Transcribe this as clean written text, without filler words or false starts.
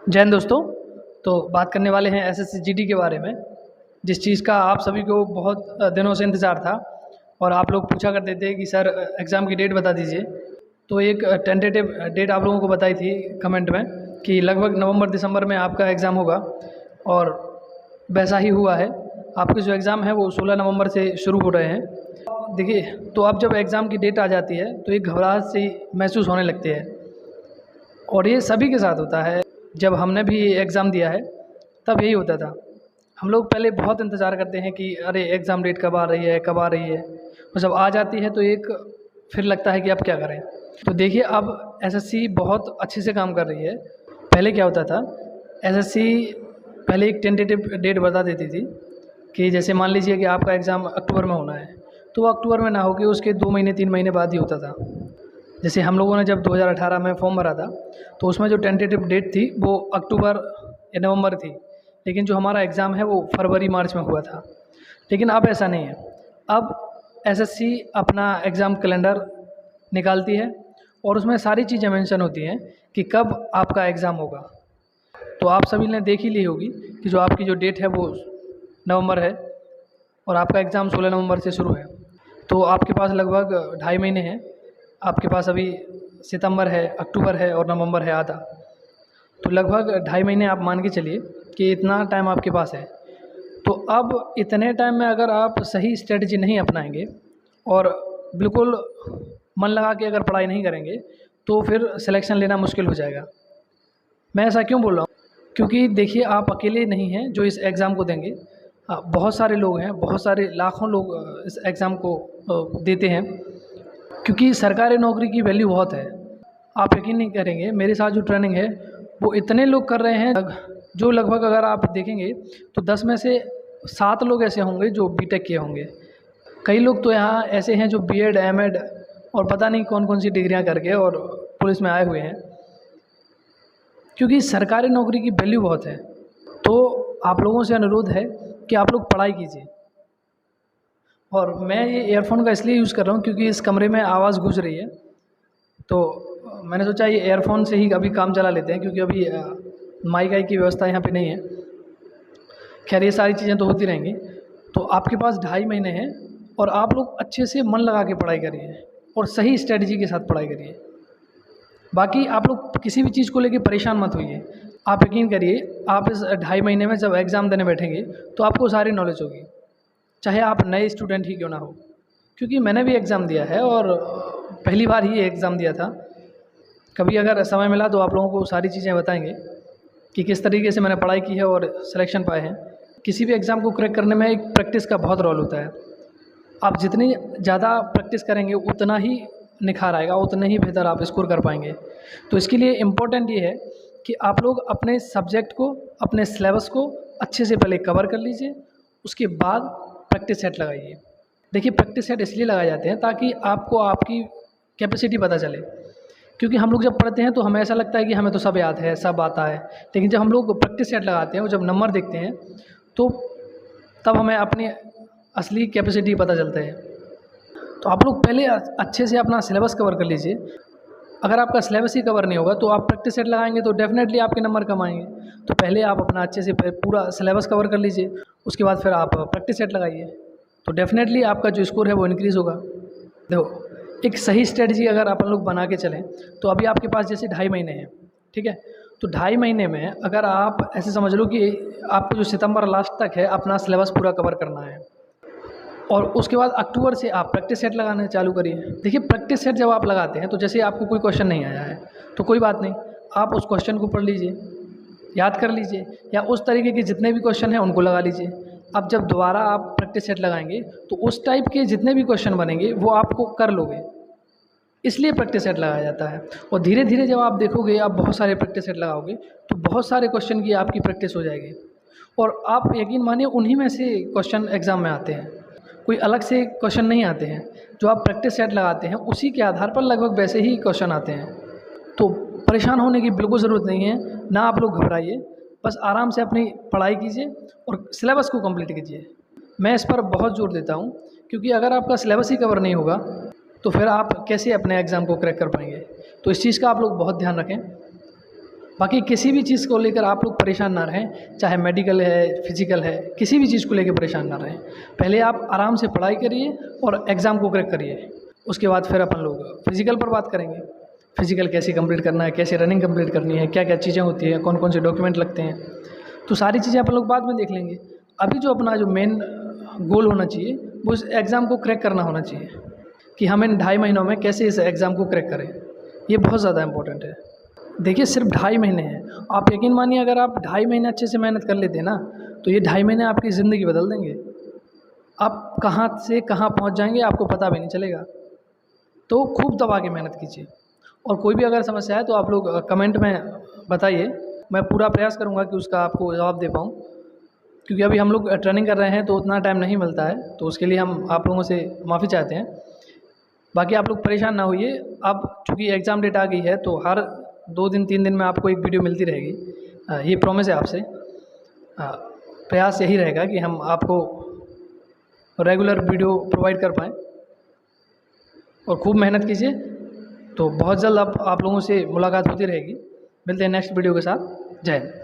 जय हिंद दोस्तों। तो बात करने वाले हैं एसएससी जीडी के बारे में, जिस चीज़ का आप सभी को बहुत दिनों से इंतज़ार था और आप लोग पूछा करते थे कि सर एग्ज़ाम की डेट बता दीजिए। तो एक टेंटेटिव डेट आप लोगों को बताई थी कमेंट में कि लगभग नवंबर दिसंबर में आपका एग्ज़ाम होगा और वैसा ही हुआ है। आपके जो एग्ज़ाम है वो 16 नवंबर से शुरू हो रहे हैं। देखिए, तो अब जब एग्ज़ाम की डेट आ जाती है तो एक घबराहट सी महसूस होने लगती है और ये सभी के साथ होता है। जब हमने भी एग्ज़ाम दिया है तब यही होता था। हम लोग पहले बहुत इंतज़ार करते हैं कि अरे एग्ज़ाम डेट कब आ रही है, कब आ रही है, और जब आ जाती है तो एक फिर लगता है कि अब क्या करें। तो देखिए, अब एसएससी बहुत अच्छे से काम कर रही है। पहले क्या होता था, एसएससी पहले एक टेंटेटिव डेट बता देती थी कि जैसे मान लीजिए कि आपका एग्ज़ाम अक्टूबर में होना है, तो वो अक्टूबर में ना होकर उसके 2 महीने 3 महीने बाद ही होता था। जैसे हम लोगों ने जब 2018 में फॉर्म भरा था तो उसमें जो टेंटेटिव डेट थी वो अक्टूबर या नवंबर थी, लेकिन जो हमारा एग्ज़ाम है वो फरवरी मार्च में हुआ था। लेकिन अब ऐसा नहीं है। अब एसएससी अपना एग्ज़ाम कैलेंडर निकालती है और उसमें सारी चीज़ें मेंशन होती हैं कि कब आपका एग्ज़ाम होगा। तो आप सभी ने देख ही ली होगी कि जो आपकी जो डेट है वो नवंबर है और आपका एग्ज़ाम 16 नवंबर से शुरू है। तो आपके पास लगभग 2.5 महीने हैं। आपके पास अभी सितंबर है, अक्टूबर है और नवंबर है आधा। तो लगभग 2.5 महीने आप मान के चलिए कि इतना टाइम आपके पास है। तो अब इतने टाइम में अगर आप सही स्ट्रेटजी नहीं अपनाएंगे और बिल्कुल मन लगा के अगर पढ़ाई नहीं करेंगे तो फिर सिलेक्शन लेना मुश्किल हो जाएगा। मैं ऐसा क्यों बोल रहा हूँ? क्योंकि देखिए, आप अकेले नहीं हैं जो इस एग्ज़ाम को देंगे। बहुत सारे लोग हैं, बहुत सारे लाखों लोग इस एग्ज़ाम को देते हैं, क्योंकि सरकारी नौकरी की वैल्यू बहुत है। आप यकीन नहीं करेंगे, मेरे साथ जो ट्रेनिंग है वो इतने लोग कर रहे हैं जो लगभग अगर आप देखेंगे तो 10 में से 7 लोग ऐसे होंगे जो बीटेक किए होंगे। कई लोग तो यहाँ ऐसे हैं जो बीएड, एमएड और पता नहीं कौन कौन सी डिग्रियाँ करके और पुलिस में आए हुए हैं, क्योंकि सरकारी नौकरी की वैल्यू बहुत है। तो आप लोगों से अनुरोध है कि आप लोग पढ़ाई कीजिए। और मैं ये ईयरफोन का इसलिए यूज़ कर रहा हूँ क्योंकि इस कमरे में आवाज़ गूंज रही है, तो मैंने सोचा ये ईयरफोन से ही अभी काम चला लेते हैं, क्योंकि अभी माइक वाइक की व्यवस्था यहाँ पे नहीं है। खैर, ये सारी चीज़ें तो होती रहेंगी। तो आपके पास 2.5 महीने हैं और आप लोग अच्छे से मन लगा के पढ़ाई करिए और सही स्ट्रेटजी के साथ पढ़ाई करिए। बाकी आप लोग किसी भी चीज़ को लेके परेशान मत होइए। आप यकीन करिए, आप इस 2.5 महीने में जब एग्ज़ाम देने बैठेंगे तो आपको सारी नॉलेज होगी, चाहे आप नए स्टूडेंट ही क्यों ना हो। क्योंकि मैंने भी एग्ज़ाम दिया है और पहली बार ही एग्ज़ाम दिया था। कभी अगर समय मिला तो आप लोगों को सारी चीज़ें बताएंगे कि किस तरीके से मैंने पढ़ाई की है और सिलेक्शन पाए हैं। किसी भी एग्ज़ाम को क्रैक करने में एक प्रैक्टिस का बहुत रोल होता है। आप जितनी ज़्यादा प्रैक्टिस करेंगे उतना ही निखार आएगा, उतने ही बेहतर आप स्कोर कर पाएंगे। तो इसके लिए इम्पोर्टेंट ये है कि आप लोग अपने सब्जेक्ट को, अपने सिलेबस को अच्छे से पहले कवर कर लीजिए, उसके बाद प्रैक्टिस सेट लगाइए। देखिए, प्रैक्टिस सेट इसलिए लगाए जाते हैं ताकि आपको आपकी कैपेसिटी पता चले। क्योंकि हम लोग जब पढ़ते हैं तो हमें ऐसा लगता है कि हमें तो सब याद है, सब आता है, लेकिन जब हम लोग प्रैक्टिस सेट लगाते हैं और जब नंबर देखते हैं तो तब हमें अपनी असली कैपेसिटी पता चलता है। तो आप लोग पहले अच्छे से अपना सिलेबस कवर कर लीजिए। अगर आपका सिलेबस ही कवर नहीं होगा तो आप प्रैक्टिस सेट लगाएंगे तो डेफिनेटली आपके नंबर कम आएंगे। तो पहले आप अपना अच्छे से पूरा सिलेबस कवर कर लीजिए, उसके बाद फिर आप प्रैक्टिस सेट लगाइए, तो डेफिनेटली आपका जो स्कोर है वो इंक्रीज़ होगा। देखो, एक सही स्ट्रेटजी अगर अपन लोग बना के चलें तो अभी आपके पास जैसे 2.5 महीने हैं, ठीक है। तो 2.5 महीने में अगर आप ऐसे समझ लो कि आपको जो सितंबर लास्ट तक है अपना सिलेबस पूरा कवर करना है और उसके बाद अक्टूबर से आप प्रैक्टिस सेट लगाना चालू करिए। देखिए, प्रैक्टिस सेट जब आप लगाते हैं तो जैसे आपको कोई क्वेश्चन नहीं आया है तो कोई बात नहीं, आप उस क्वेश्चन को पढ़ लीजिए, याद कर लीजिए, या उस तरीके के जितने भी क्वेश्चन हैं उनको लगा लीजिए। अब जब दोबारा आप प्रैक्टिस सेट लगाएंगे तो उस टाइप के जितने भी क्वेश्चन बनेंगे वो आपको कर लोगे, इसलिए प्रैक्टिस सेट लगाया जाता है। और धीरे धीरे जब आप देखोगे, आप बहुत सारे प्रैक्टिस सेट लगाओगे तो बहुत सारे क्वेश्चन की आपकी प्रैक्टिस हो जाएगी और आप यकीन मानिए उन्हीं में से क्वेश्चन एग्ज़ाम में आते हैं। कोई अलग से क्वेश्चन नहीं आते हैं, जो आप प्रैक्टिस सेट लगाते हैं उसी के आधार पर लगभग वैसे ही क्वेश्चन आते हैं। तो परेशान होने की बिल्कुल ज़रूरत नहीं है, ना आप लोग घबराइए, बस आराम से अपनी पढ़ाई कीजिए और सिलेबस को कंप्लीट कीजिए। मैं इस पर बहुत जोर देता हूँ, क्योंकि अगर आपका सिलेबस ही कवर नहीं होगा तो फिर आप कैसे अपने एग्ज़ाम को क्रैक कर पाएंगे। तो इस चीज़ का आप लोग बहुत ध्यान रखें। बाकी किसी भी चीज़ को लेकर आप लोग परेशान ना रहें, चाहे मेडिकल है, फिजिकल है, किसी भी चीज़ को लेकर परेशान ना रहें। पहले आप आराम से पढ़ाई करिए और एग्ज़ाम को क्रैक करिए। उसके बाद फिर अपन लोग फिजिकल पर बात करेंगे। फिजिकल कैसे कंप्लीट करना है, कैसे रनिंग कंप्लीट करनी है, क्या क्या चीज़ें होती हैं, कौन कौन से डॉक्यूमेंट लगते हैं, तो सारी चीज़ें अपन लोग बाद में देख लेंगे। अभी जो अपना जो मेन गोल होना चाहिए वो इस एग्ज़ाम को क्रैक करना होना चाहिए कि हम इन 2.5 महीनों में कैसे इस एग्ज़ाम को क्रैक करें। ये बहुत ज़्यादा इंपॉर्टेंट है। देखिए सिर्फ 2.5 महीने हैं, आप यकीन मानिए अगर आप 2.5 महीने अच्छे से मेहनत कर लेते हैं ना, तो ये 2.5 महीने आपकी ज़िंदगी बदल देंगे। आप कहाँ से कहाँ पहुँच जाएंगे आपको पता भी नहीं चलेगा। तो खूब दबा के मेहनत कीजिए, और कोई भी अगर समस्या है तो आप लोग कमेंट में बताइए, मैं पूरा प्रयास करूँगा कि उसका आपको जवाब दे पाऊँ। क्योंकि अभी हम लोग ट्रेनिंग कर रहे हैं तो उतना टाइम नहीं मिलता है, तो उसके लिए हम आप लोगों से माफ़ी चाहते हैं। बाकी आप लोग परेशान ना होइए, अब चूँकि एग्ज़ाम डेट आ गई है तो हर 2 दिन 3 दिन में आपको एक वीडियो मिलती रहेगी। ये प्रॉमिस है आपसे। प्रयास यही रहेगा कि हम आपको रेगुलर वीडियो प्रोवाइड कर पाएँ, और खूब मेहनत कीजिए। तो बहुत जल्द अब आप लोगों से मुलाकात होती रहेगी। मिलते हैं नेक्स्ट वीडियो के साथ। जय हिंद।